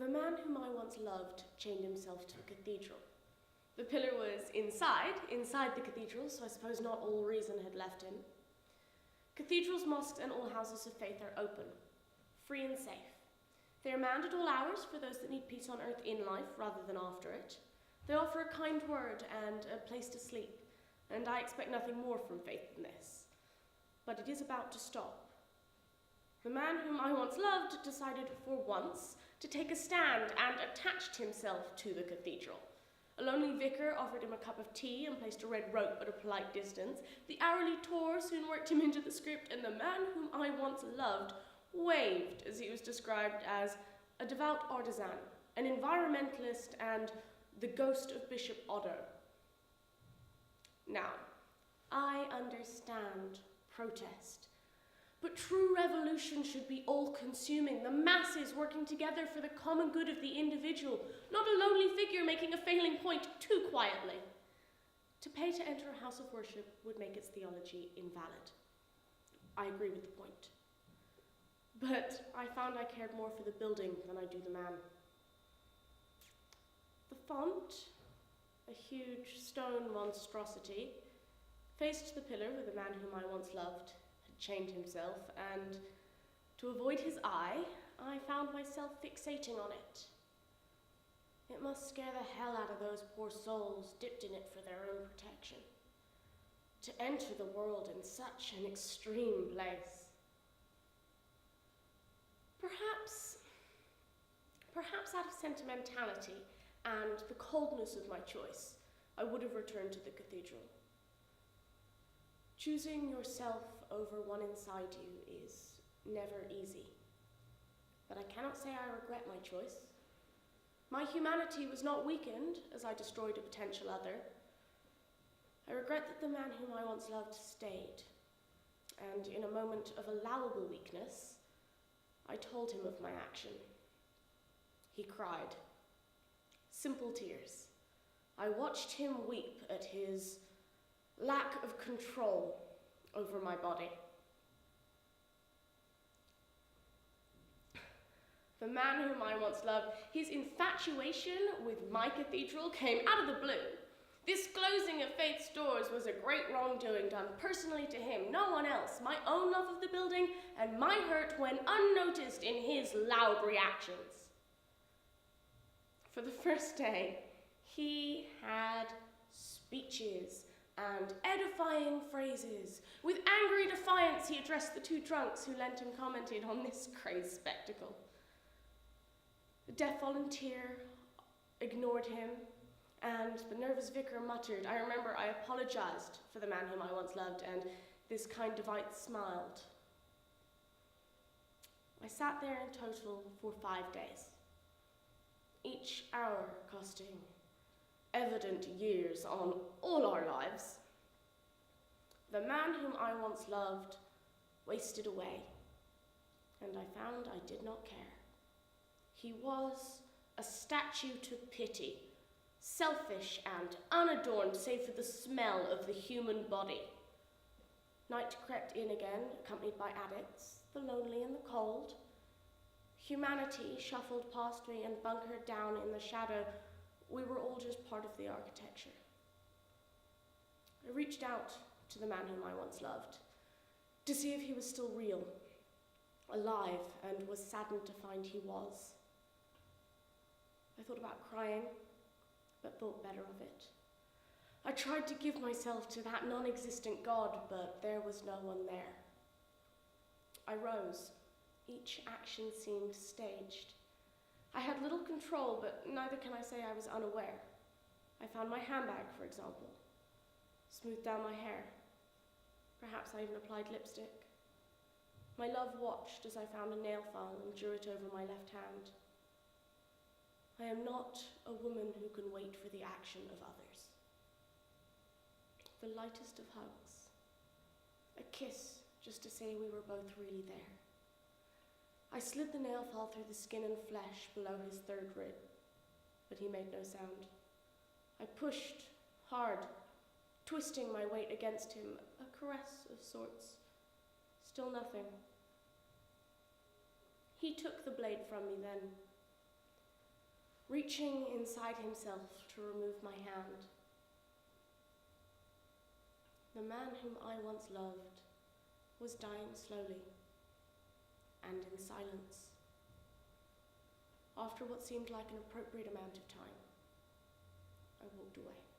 The man whom I once loved chained himself to a cathedral. The pillar was inside the cathedral, so I suppose not all reason had left him. Cathedrals, mosques, and all houses of faith are open, free and safe. They are manned at all hours for those that need peace on earth in life rather than after it. They offer a kind word and a place to sleep, and I expect nothing more from faith than this. But it is about to stop. The man whom I once loved decided for once to take a stand and attached himself to the cathedral. A lonely vicar offered him a cup of tea and placed a red rope at a polite distance. The hourly tour soon worked him into the script, and the man whom I once loved waved as he was described as a devout artisan, an environmentalist, and the ghost of Bishop Otto. Now, I understand protest, but true revolution should be all-consuming, the masses working together for the common good of the individual, not a lonely figure making a failing point too quietly. To pay to enter a house of worship would make its theology invalid. I agree with the point. But I found I cared more for the building than I do the man. The font, a huge stone monstrosity, faced the pillar where the man whom I once loved had chained himself, and to avoid his eye, I found myself fixating on it. It must scare the hell out of those poor souls dipped in it for their own protection. To enter the world in such an extreme place. Perhaps out of sentimentality and the coldness of my choice, I would have returned to the cathedral. Choosing yourself over one inside you is never easy. But I cannot say I regret my choice. My humanity was not weakened as I destroyed a potential other. I regret that the man whom I once loved stayed, and in a moment of allowable weakness, I told him of my action. He cried. Simple tears. I watched him weep at his lack of control over my body. The man whom I once loved, his infatuation with my cathedral came out of the blue. This closing of faith's doors was a great wrongdoing done personally to him, no one else, my own love of the building and my hurt when unnoticed in his loud reactions. For the first day, he had speeches and edifying phrases. With angry defiance, he addressed the two drunks who lent and commented on this crazed spectacle. The deaf volunteer ignored him, and the nervous vicar muttered, "I remember I apologized for the man whom I once loved," and this kind Devite smiled. I sat there in total for 5 days, each hour costing evident years on all our lives. The man whom I once loved wasted away, and I found I did not care. He was a statue to pity, selfish and unadorned save for the smell of the human body. Night crept in again, accompanied by addicts, the lonely and the cold. Humanity shuffled past me and bunkered down in the shadow. We were all just part of the architecture. I reached out to the man whom I once loved to see if he was still real, alive, and was saddened to find he was. I thought about crying, but thought better of it. I tried to give myself to that non-existent God, but there was no one there. I rose. Each action seemed staged. I had little control, but neither can I say I was unaware. I found my handbag, for example, smoothed down my hair. Perhaps I even applied lipstick. My love watched as I found a nail file and drew it over my left hand. I am not a woman who can wait for the action of others. The lightest of hugs. A kiss, just to say we were both really there. I slid the nail file through the skin and flesh below his third rib, but he made no sound. I pushed hard, twisting my weight against him, a caress of sorts. Still nothing. He took the blade from me then. reaching inside himself to remove my hand. The man whom I once loved was dying slowly and in silence. After what seemed like an appropriate amount of time, I walked away.